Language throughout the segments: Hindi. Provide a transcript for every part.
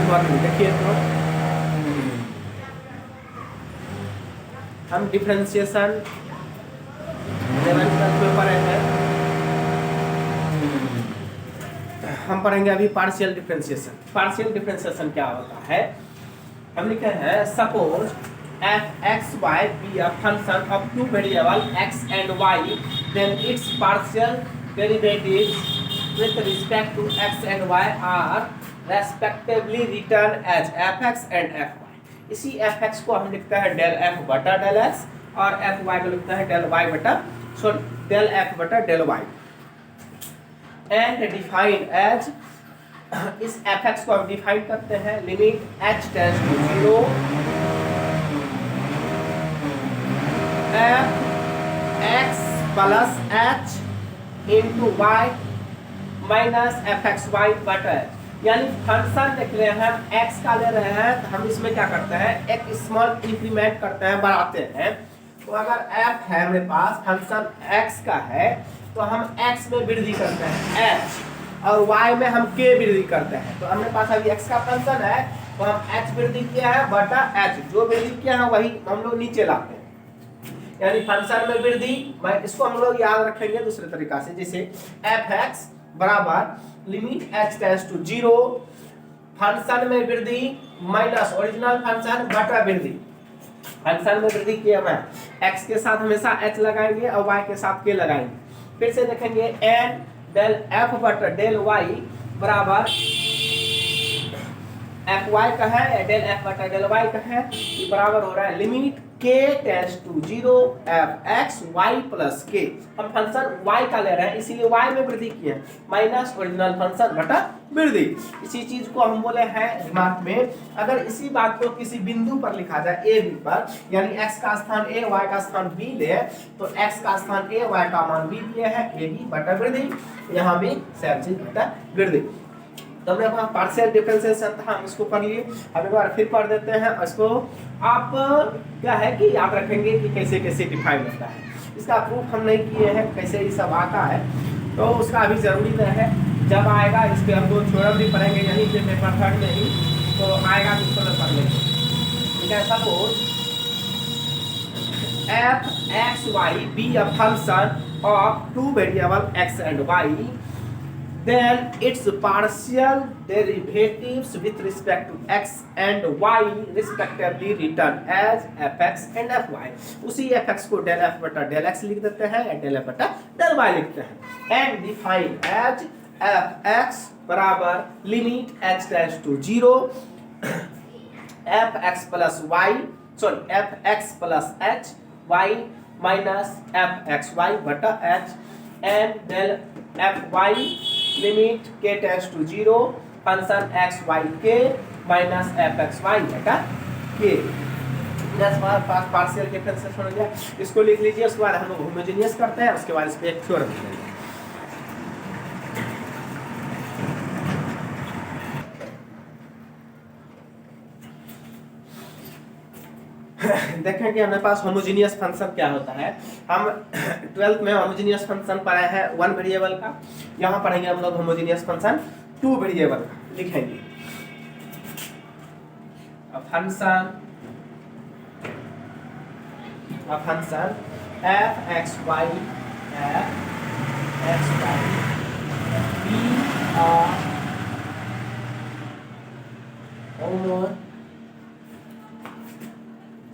वर्किंग देखिए तो हम डिफरेंशिएशन 11th में पढ़ेंगे, हम पढ़ेंगे अभी पार्शियल डिफरेंशिएशन। पार्शियल डिफरेंशिएशन क्या होता है, हम लिखे हैं suppose F X Y be a function of two variable X and Y, then its partial derivatives with respect to x and y are respectively written as fx and fy। इसी fx को हम लिखते हैं डेल f बटा डेल x और fy को लिखते हैं डेल y बटा डेल f बटा del y and define as, इस fx को हम डिफाइन करते हैं limit h tends to 0 f(x) plus h into y minus F X Y बटा h। यानी फंक्शन देख रहे हैं हम x का ले रहे हैं, तो हम इसमें क्या करते हैं एक स्मॉल इंक्रीमेंट करते हैं, बढ़ाते हैं। तो अगर f है हमारे पास फंक्शन x का है तो हम x में वृद्धि करते हैं h और y में हम k वृद्धि करते हैं। तो हमारे पास अभी x का फंक्शन है तो हम h वृद्धि किया है बटा h, जो वृद्धि किया है वही हम लोग नीचे लाते हैं। यानी फंक्शन में वृद्धि, इसको हम लोग याद रखेंगे दूसरे तरीका से, जैसे एफ एक्स बराबर limit h tends to 0 function में वृद्धि माइनस ओरिजिनल फंक्शन बटा वृद्धि। फंक्शन में वृद्धि किया मैं x के साथ हमेशा h लगाएंगे और y के साथ k लगाएंगे। फिर से देखेंगे n डेल f बटा डेल y बराबर एफ वाई का है, डेल एफ बटा डेल वाई का है, ये बराबर हो रहा है limit k tends to 0 F X Y plus k। हम फंक्शन y का ले रहे हैं इसीलिए y में वृद्धि किए माइनस ओरिजिनल फंक्शन बटा वृद्धि। इसी चीज को हम बोले हैं दिमाग में, अगर इसी बात को किसी बिंदु पर लिखा जाए a b पर, यानी x का स्थान a y का स्थान b ले तो x का स्थान a y का मान b दिए है a b बटा वृद्धि, यहाँ भी सेम चीज बटा वृद्धि। तो हमने वहाँ पार्शियल डिफरेंशिएशन था, हम इसको पढ़ लिए, अब एक बार फिर पढ़ देते हैं। इसको आप क्या है कि याद रखेंगे कि कैसे कैसे डिफाइन होता है। इसका प्रूफ हम नहीं किए हैं कैसे ये सब आता है, तो उसका अभी जरूरी नहीं है, जब आएगा इस पर हम दो थ्योरम भी पढ़ेंगे यहीं पे पेपर थर्ड में ही, तो आएगा तो उसको पढ़ लेंगे। ठीक है, suppose F X Y be a function of two variable X and Y, then its partial derivatives with respect to x and y respectively written as fx and fy। उसी fx को del f बटा del x लिख देते हैं या del f बटा del y लिखते हैं and define as fx बराबर limit h tends to 0 fx plus y fx plus h y minus fxy बटा h and del fy limit k tends to 0 function x y k minus f x y बटा k। हमारे पास पार्शियल डिफरेंशिएशन हो गया, इसको लिख लीजिए। उसके बाद हम लोग होमोजेनियस करते हैं, उसके बाद इस पे एक थ्योरम देखेंगे हमारे पास होमोजेनियस फंक्शन क्या होता है। हम 12th में होमोजेनियस फंक्शन पढ़े हैं 1 वेरिएबल का, यहाँ पढ़ेंगे हम लोग होमोजेनियस फंक्शन 2 वेरिएबल का। लिखेंगे function F X Y be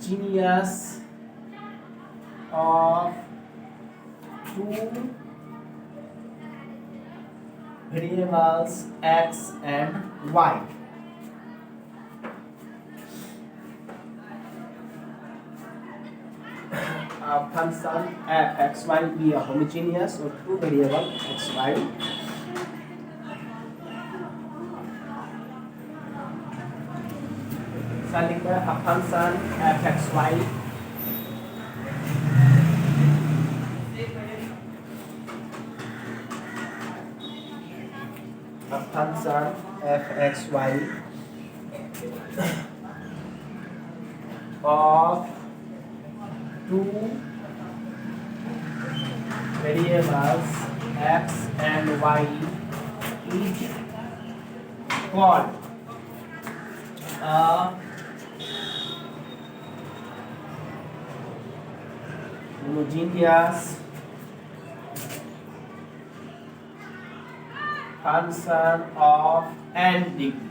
homogeneous of two variables x and y। Function f x y be a homogeneous of two variable x y लिखते हैं function F X Y function F X Y of two variables X and Y is called homogeneous function of n degree.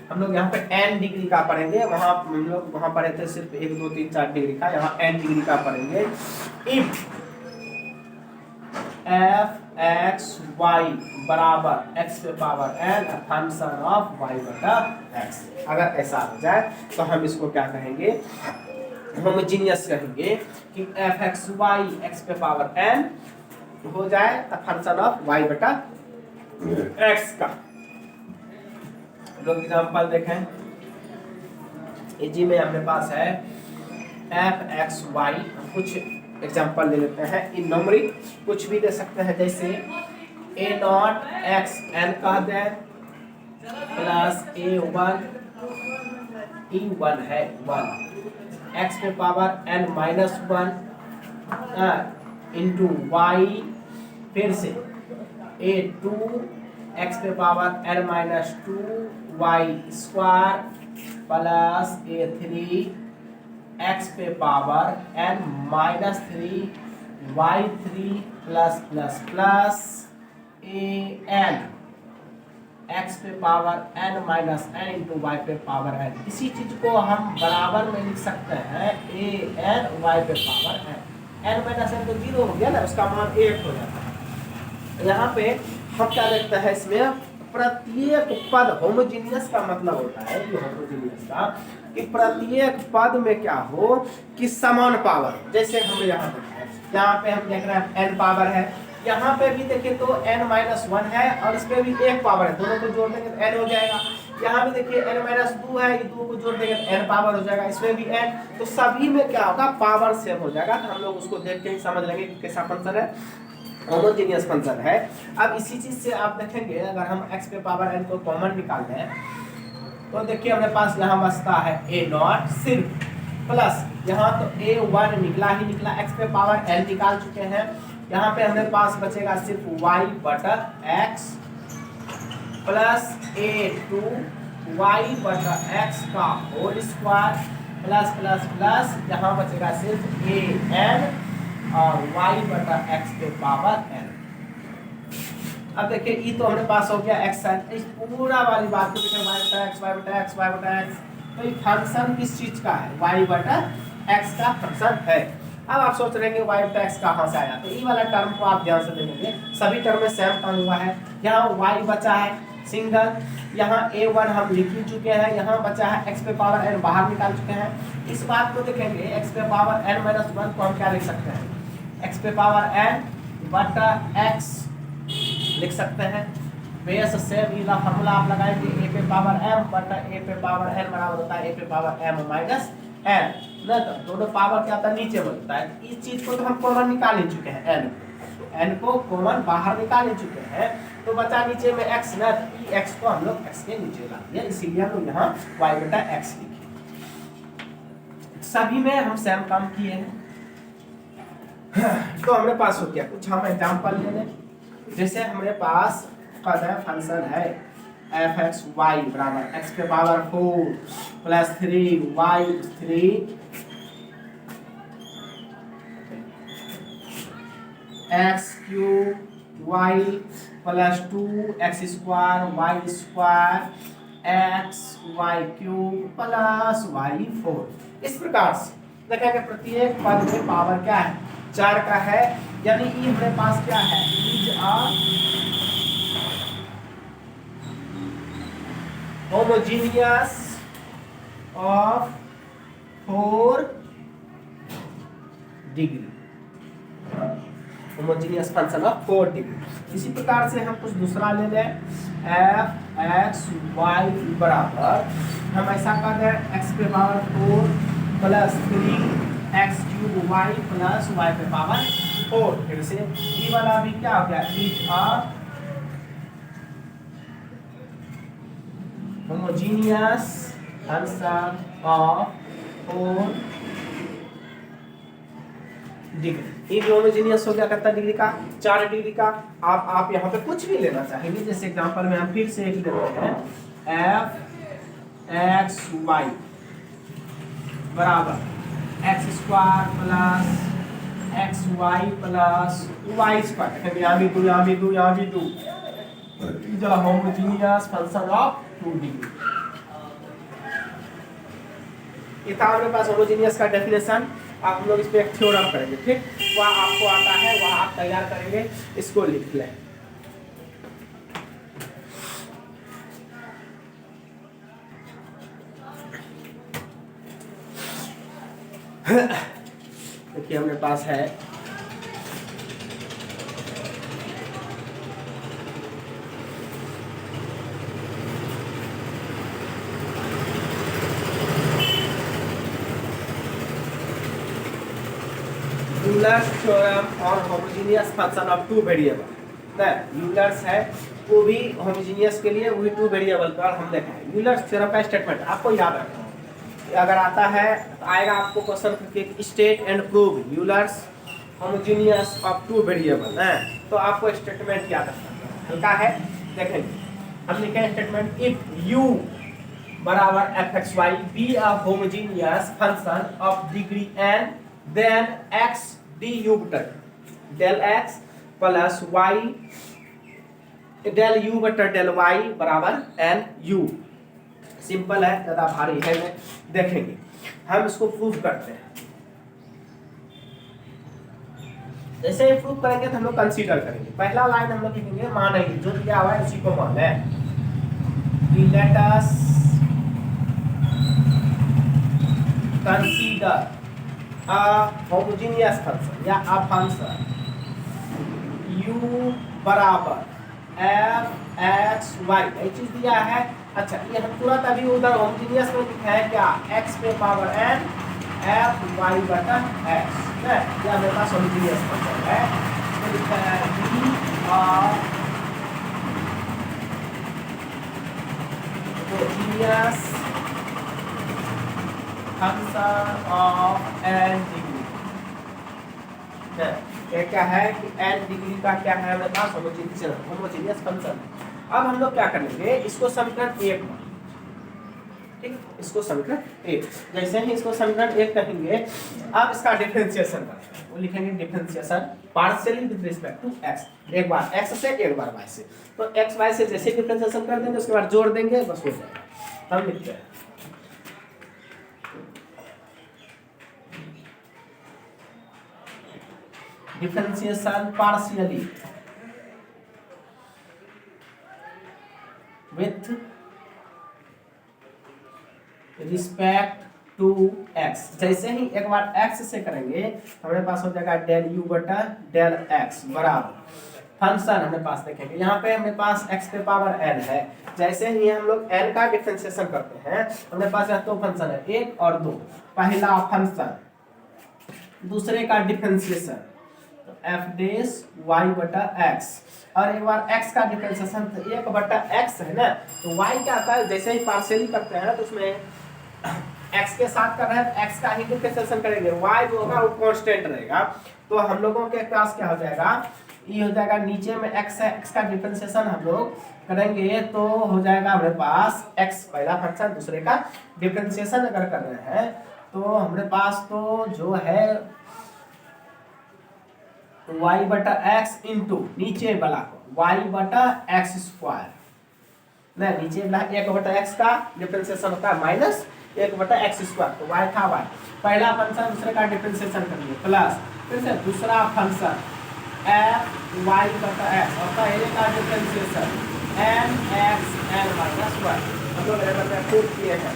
हम लोग यहाँ पे n डिग्री का पढ़ेंगे, वहां हम लोग वहां पढ़े थे सिर्फ 1 2 3 4 डिग्री का, यहाँ n डिग्री का पढ़ेंगे। इफ f x y बराबर x पे power n function of y बटा x, अगर ऐसा हो जाए तो हम इसको क्या कहेंगे, होमोजीनियस कहेंगे कि f x y x पे पावर n हो जाए फंक्शन ऑफ y बटा x का। लोग एग्जांपल देखें, इजी में अपने पास है f x y, कुछ एग्जांपल ले लेते हैं। इन न्यूमेरिक कुछ भी दे सकते हैं, जैसे a नॉट x n कह दें प्लस a1 e1 है 1 x पे power n minus 1 into y, फिर से a2 x पे power n minus 2 y square plus a3 x पे power n minus 3 y3 plus plus plus an x पे power n minus n into y पे पावर n। इसी चीज को हम बराबर में लिख सकते हैं an y पे पावर n माइनस n तो 0 हो गया ना, उसका मान 1 हो जाता है। यहाँ पे हम क्या देखते हैं, इसमें प्रत्येक पद, होमोजीनियस का मतलब होता है ये होमोजीनियस का कि प्रत्येक पद में क्या हो कि समान पावर। जैसे हम यहाँ पे हम देख रहे हैं n पावर है, यहाँ पे भी देखिए तो n माइनस 1 है और इस पे भी 1 पावर है, दोनों को जोड़ देंगे तो n हो जाएगा। यहाँ भी देखिए n माइनस 2 है, ये 2 को जोड़ देंगे तो n पावर हो जाएगा, इसमें भी n, तो सभी में क्या होगा पावर सेम हो जाएगा। तो हम लोग उसको देख के ही समझ लेंगे कि कैसा फंक्शन है, होमोजेनियस फंक्शन है। अब इसी चीज से आप देखेंगे, अगर हम x पे पावर n को कॉमन निकाल लें तो देखिए हमारे पास यहाँ बचता है a नॉट सिर्फ प्लस, यहाँ तो a1 निकला ही निकला, x पे पावर n निकाल चुके हैं, यहाँ पे हमारे पास बचेगा सिर्फ y बटा x प्लस a2 y बटा x का whole square plus plus plus, यहाँ बचेगा सिर्फ an और y बटा x पे पावर n। अब देखिए ई तो हमारे पास हो गया x है, इस पूरा वाली बात को देखिए y बटा x y बटा x y बटा x, तो ये फंक्शन किस चीज का है, y बटा x का फंक्शन है। अब आप सोच रहे हैं y बटा x कहाँ से आया, तो ई वाला टर्म को आप ध्यान से देखेंगे, सभी टर्म में सेम टर्म हुआ है। यहाँ y बचा है सिंगल, यहाँ a1 हम लिख ही चुके हैं, यहाँ बचा है x पे पावर n बाहर निकाल चुके हैं। इस बात को देखेंगे x पे पावर n माइनस 1 को हम क्या लिख सकते हैं, x पे पावर n बटा x लिख सकते हैं। बेस सेम ये फॉर्मूला आप लगाएंगे, a पे पावर m बटा a पे पावर n बराबर होता है a पे पावर m माइनस n, ना तो दोनों पावर क्या होता है नीचे बनता है। इस चीज को तो हम कॉमन निकाल ही चुके हैं, n को कॉमन बाहर निकाल ही चुके हैं, तो बचा नीचे में x ना, तो x को हम लोग x के नीचे ला दिया, इसीलिए हम लोग यहाँ y बटा x लिखे। सभी में हम सेम काम किए हैं। तो हमारे पास हो गया, कुछ हम एग्जांपल ले लें। जैसे हमारे पास पद है, फंक्शन है f x y बराबर x पे power 4 plus 3 y 3 x cube y plus 2 x square y square x y cube plus y 4। इस प्रकार से देखेंगे प्रत्येक पद में पावर क्या है, 4 का है, यानी ये हमारे पास क्या है, is a homogeneous of 4 degree, homogeneous function of 4 degree. इसी प्रकार से हम कुछ दूसरा ले लें, f x y बराबर, हम ऐसा कर दें x पे power 4 plus 3 x cube y plus y पे पावर 4। फिर से ये वाला भी क्या हो गया, is a homogeneous function of 4 degree. ये भी होमोजीनियस हो गया कितना डिग्री का, 4 डिग्री का। आप यहाँ पे कुछ भी लेना चाहेंगे, जैसे एग्जांपल में हम फिर से एक लेते हैं f एक्स वाई बराबर X square plus X Y plus Y square, यहाँ भी दो यहाँ भी दो यहाँ भी दो, the homogeneous function of 2 degree. ये था हमारे पास होमोजेनियस का डेफिनेशन। आप हम लोग इस पे एक थ्योरम करेंगे, ठीक, वह आपको आता है, वह आप तैयार करेंगे, इसको लिख लें। देखिए हमारे पास है यूलर्स थ्योरम और homogeneous function of 2 variable. Euler's है वो भी होमोजेनियस के लिए वही 2 वेरिएबल पर हम देखा है। यूलर्स थ्योरम का स्टेटमेंट आपको याद रखना है, अगर आता है तो आएगा आपको क्वेश्चन करके state and prove Euler's homogeneous of 2 variable है, तो आपको स्टेटमेंट याद रखना है, हल्का है। देखेंगे हम लिखे स्टेटमेंट, इफ u बराबर fxy be a homogeneous function of degree n then x du बटर del x plus y del u बटर डेल y बराबर n u। सिंपल है, ज्यादा भारी है। देखेंगे हम इसको प्रूव करते हैं। जैसे ही प्रूव करेंगे तो हम लोग कंसीडर करेंगे। पहला लाइन हम लोग लिखेंगे मानेंगे, जो दिया हुआ है उसी को मान लें। Let us consider a homogeneous function या a function u बराबर f x y, ये चीज दिया है। अच्छा, ये हम तुरंत अभी उधर होमोजेनियस में लिखा है क्या, x पे पावर n f y बटा x है, यह मेरे पास होमोजेनियस फंक्शन है। तो लिखा है v और homogeneous function of n degree है। ये क्या है कि n डिग्री का क्या है हमारे पास होमोजेनियस फंक्शन। अब हम लोग क्या करेंगे, इसको समीकरण 1 में, ठीक, इसको समीकरण 1, जैसे ही इसको समीकरण 1 कहेंगे, अब इसका डिफरेंशिएशन करेंगे। वो लिखेंगे differentiation partially with respect to x, एक बार x से एक बार y से। तो x y से जैसे डिफरेंशिएशन कर देंगे उसके बाद जोड़ देंगे, बस हो जाएगा। हम लिखते हैं differentiation partially with respect to x। जैसे ही एक बार x से करेंगे हमारे पास हो जाएगा डेल u बटा डेल x बराबर फंक्शन हमारे पास देखेंगे, यहाँ पे हमारे पास x पे पावर n है। जैसे ही हम लोग n का डिफरेंशिएशन करते हैं, हमारे पास यहाँ दो फंक्शन है, 1 और 2। पहला फंक्शन, दूसरे का डिफरेंशिएशन f डेश y बटा x, और एक बार x का डिफरेंशिएशन तो 1 बटा x है ना, तो y क्या आता है, जैसे ही पार्शियली करते हैं तो उसमें x के साथ कर रहे हैं, x का ही डिफरेंशिएशन करेंगे, y जो होगा वो कांस्टेंट रहेगा। तो हम लोगों के पास क्या हो जाएगा, ये हो जाएगा नीचे में x है, x का डिफरेंशिएशन हम लोग करेंगे तो हो जाएगा हमारे पास x पहला फंक्शन, दूसरे का डिफरेंशिएशन अगर कर रहे हैं तो हमारे पास तो जो है y बटा x इंटू नीचे वाला को y बटा x स्क्वायर, ना नीचे वाला 1 बटा x का डिफरेंशिएशन होता है माइनस 1 बटा x स्क्वायर, तो y था y, पहला फंक्शन दूसरे का डिफरेंशिएशन करेंगे प्लस फिर से दूसरा फंक्शन f y बटा x और पहले का differentiation n x n minus 1। हम लोग लेवल में प्रूव किए हैं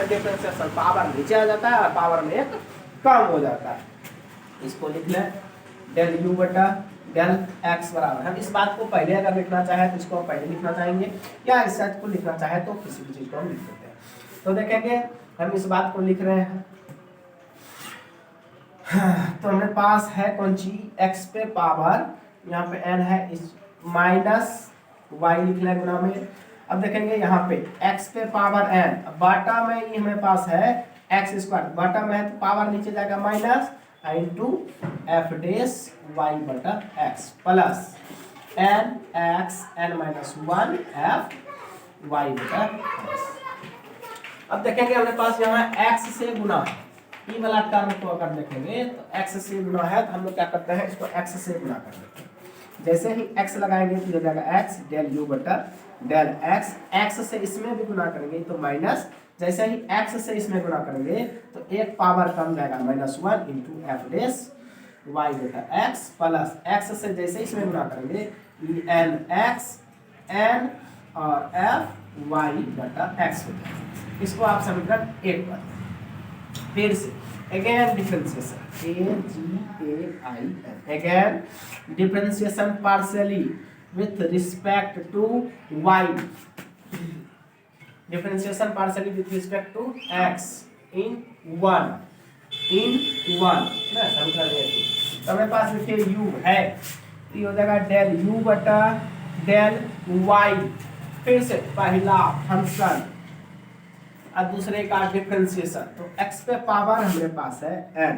डिफरेंशिएशन पावर नीचे आ जाता है और पावर में एक कम हो जाता है। इसको लिख लें डेल u बटा डेल x बराबर, हम इस बात को पहले अगर लिखना चाहे तो इसको पहले लिखना चाहेंगे, या इस चीज को लिखना चाहे तो किसी भी चीज को हम लिख देते हैं। तो देखेंगे हम इस बात को लिख रहे हैं, तो हमारे पास है कौन सी, x पे पावर यहाँ पे n है, इस माइनस y लिख लें गुना में। अब देखेंगे यहाँ पे x पे पावर n, बाटा में ये हमारे पास है x स्क्वायर, बाटा में है तो पावर नीचे जाएगा minus into f dash y बटा x plus n x n minus 1 f y बटा एक्स। अब देखेंगे हमारे पास यहाँ x से गुना है, ई वाला टर्म को अगर देखेंगे तो x से गुना है, तो हम लोग क्या करते हैं, इसको x से गुना कर देते हैं। जैसे ही x लगाएंगे तो हो जाएगा x डेल u बटा डेल x, x से इसमें भी गुना करेंगे तो माइनस, जैसे ही x से इसमें गुना करेंगे तो एक पावर कम जाएगा -1 इंटू एफ डेस y बटा x प्लस x से जैसे इसमें गुना करेंगे n x n और f y बटा x हो जाएगा। इसको आप समीकरण 1 पर फिर से again differentiation again differentiation partially with respect to y, differentiation partially with respect to x in 1 ना समीकरण 1। तो हमारे पास देखिए u है, ये हो जाएगा डेल u बटा डेल y, फिर से पहला फंक्शन और दूसरे का डिफरेंशिएशन, तो x पे पावर हमारे पास है n,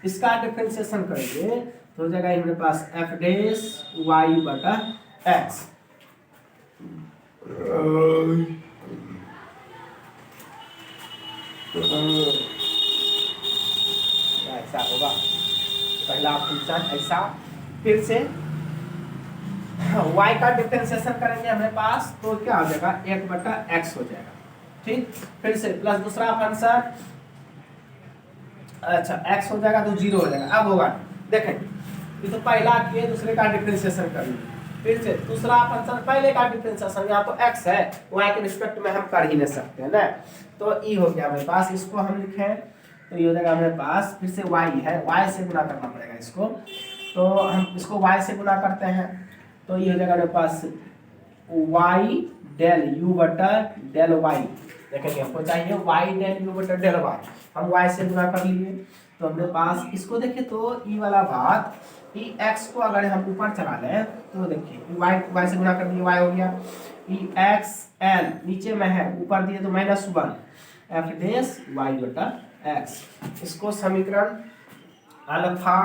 इसका डिफरेंशिएशन करेंगे तो हो जाएगा हमारे पास f डेश y बटा x। ऐसा होगा पहला फंक्शन ऐसा, फिर से y का डिफरेंशिएशन करेंगे हमारे पास तो क्या हो जाएगा 1 बटा x हो जाएगा, ठीक। फिर से प्लस दूसरा फंक्शन, अच्छा x हो जाएगा तो 0 हो जाएगा। अब होगा देखें, ये तो पहला किए दूसरे का डिफरेंशिएशन कर लिए, फिर से दूसरा फंक्शन पहले का डिफरेंशिएशन, यहाँ तो x है y के रिस्पेक्ट में हम कर ही नहीं सकते हैं ना, तो e हो गया हमारे पास, इसको हम लिखें तो ये हो जाएगा हमारे पास, फिर से y है, y से गुना करना पड़ेगा इसको, तो हम इसको y से गुना करते हैं तो ये हो जाएगा हमारे पास y डेल u बटा डेल y, देखेंगे हमको चाहिए y डेल u बटा डेल y, हम y से गुना कर लिए तो हमारे पास इसको देखिए तो e वाला बात, e x को अगर हम ऊपर चला लें तो देखिए y से गुना कर दिए y हो गया, e x n नीचे में है ऊपर दिए तो -1 f डेश y बटा x, इसको समीकरण अल्फा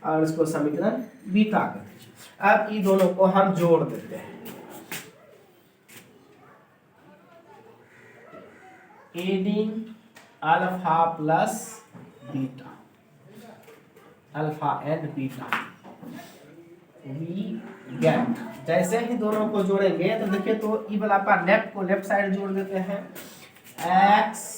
और इसको समीकरण बीटा कर दीजिए। अब ये दोनों को हम जोड़ देते हैं, adding alpha plus beta, alpha and beta we get, जैसे ही दोनों को जोड़ेंगे तो देखिए तो ई वाला पर लेफ्ट को लेफ्ट साइड जोड़ देते हैं, x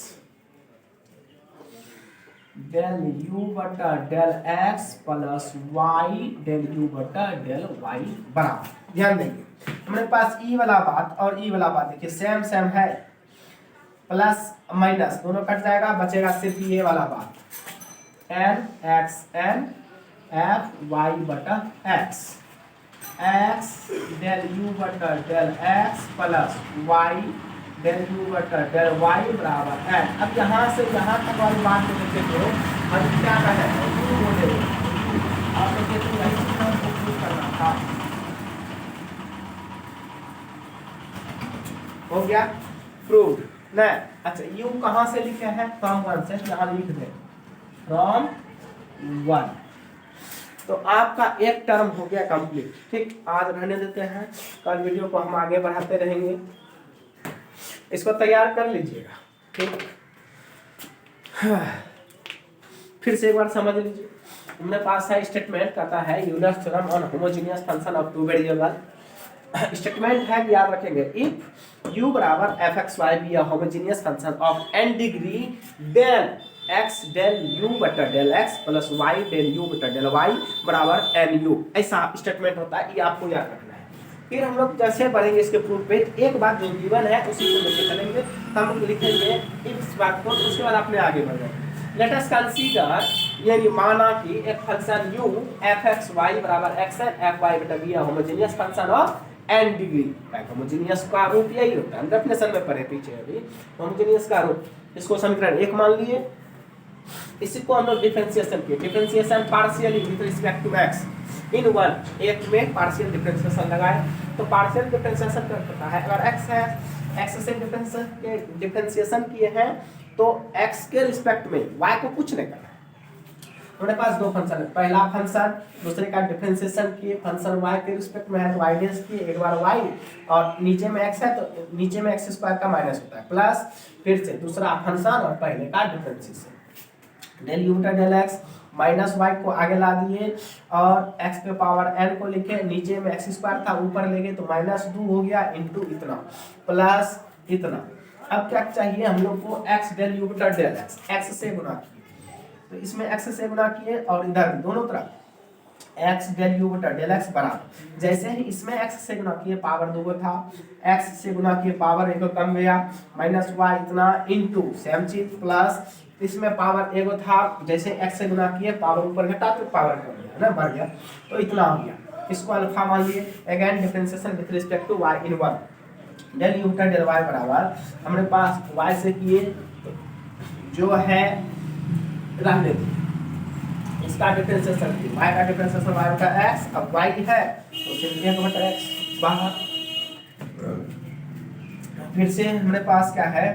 डेल u बटा del x plus y del u बटा डेल y बराबर, ध्यान देंगे हमारे पास ई वाला बात और ई वाला बात देखिए सेम सेम है, प्लस माइनस दोनों कट जाएगा, बचेगा सिर्फ ये वाला बात n x n f y बटा x, x डेल u बटा del x plus y del u बटा डेल y बराबर n। अब यहाँ से यहाँ तक वाली बात को देखें तो हम क्या कर रहे हैं, u बोले आप देखिए तो यही चीज हमको प्रूव करना था, हो गया प्रूव ना। अच्छा u कहाँ से लिखे हैं, फ्रॉम 1 से, यहाँ लिख दें फ्रॉम 1, तो आपका एक टर्म हो गया कंप्लीट, ठीक। आज रहने देते हैं, कल वीडियो को हम आगे बढ़ाते रहेंगे, इसको तैयार कर लीजिएगा, ठीक। फिर से एक बार समझ लीजिए, हमारे पास है स्टेटमेंट कहता है Euler's theorem on homogeneous function of two variable. Statement है याद रखेंगे, इफ u बराबर fxy be a homogeneous function of n degree then x del u बटा del x plus y del u बटा डेल y बराबर nu, ऐसा स्टेटमेंट होता है, ये आपको याद रखना है। फिर हम लोग जैसे बढ़ेंगे इसके प्रूफ पे, एक बात जो गिवन है उसी को लेके चलेंगे, हम लोग लिखेंगे इस बात को, उसके बाद अपने आगे बढ़ जाएंगे। लेट अस कंसीडर, यानी माना कि एक फंक्शन u fxy बराबर xn fy बटा b homogeneous function of n degree, homogeneous का रूप यही होता है, हम डेफिनेशन में पढ़े पीछे अभी, होमोजेनियस का रूप, इसको समीकरण 1 मान लिए, इसी को हम लोग डिफरेंशिएशन किए, differentiation partially with respect to x in 1, एक में पार्शियल डिफरेंशिएशन लगाए तो पार्शियल डिफरेंशिएशन करता है, अगर x है x से डिफरेंशिएशन किए हैं तो x के रिस्पेक्ट में y को कुछ नहीं करना है, हमारे पास दो फंक्शन है, पहला फंक्शन दूसरे का डिफरेंशिएशन किए, फंक्शन y के रिस्पेक्ट में है तो y डेस किए, एक बार y और नीचे में x है तो नीचे में x स्क्वायर का माइनस होता है प्लस फिर से दूसरा फंक्शन और पहले का डिफरेंशिएशन डेल यू बटा डेल x माइनस y को आगे ला दिए और x पे पावर n को लिखे, नीचे में x स्क्वायर था ऊपर ले गए तो माइनस 2 हो गया इंटू इतना प्लस इतना। अब क्या चाहिए हम लोग को x डेल यू बटा डेल x से गुणा किए तो इसमें x से गुणा किए और इधर दोनों तरफ x डेल यू बटा डेल x बराबर, जैसे ही इसमें x से गुणा किए पावर 2 था, x से गुणा किए पावर 1 कम गया माइनस y इतना इंटू सेम चीज प्लस इसमें पावर 1 था, जैसे x से गुणा किए पावर ऊपर घटा तो पावर कम गया ना, बढ़ गया तो इतना हो गया। इसको अल्फा मान लिए, again differentiation with respect to y in 1 del U बटा डेल y बराबर हमारे पास y से किए तो जो है रहने दो, इसका डिफरेंशिएशन y का डिफरेंशिएशन y बटा x, अब y है तो सिर्फ 1 बटा x बाहर। फिर से हमारे पास क्या है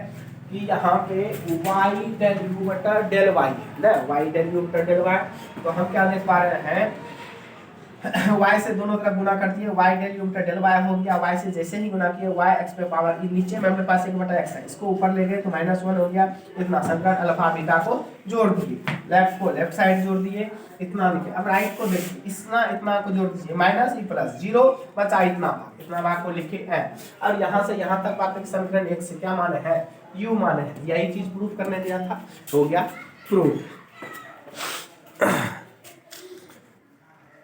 कि यहाँ पे y डेल u बटा डेल y है ना, y डेल u बटा डेल y, तो हम क्या देख पा रहे हैं y से दोनों तरफ गुना कर दिए, y डेल u बटा डेल y हो गया, y से जैसे ही गुना किए y x पे पावर नीचे में हमारे पास 1 बटा x है, इसको ऊपर ले गए तो -1 हो गया, इतना समीकरण अल्फा बीटा को जोड़ दिए, लेफ्ट को लेफ्ट साइड जोड़ दिए, इतना लिखे। अब राइट को देखिए, इतना को जोड़ दीजिए माइनस ई प्लस 0 बचा इतना भाग को लिखे है। अब यहाँ से यहाँ तक बात है समीकरण 1 से क्या माने है, u माने है, यही चीज प्रूफ करने दिया था, हो गया प्रूफ।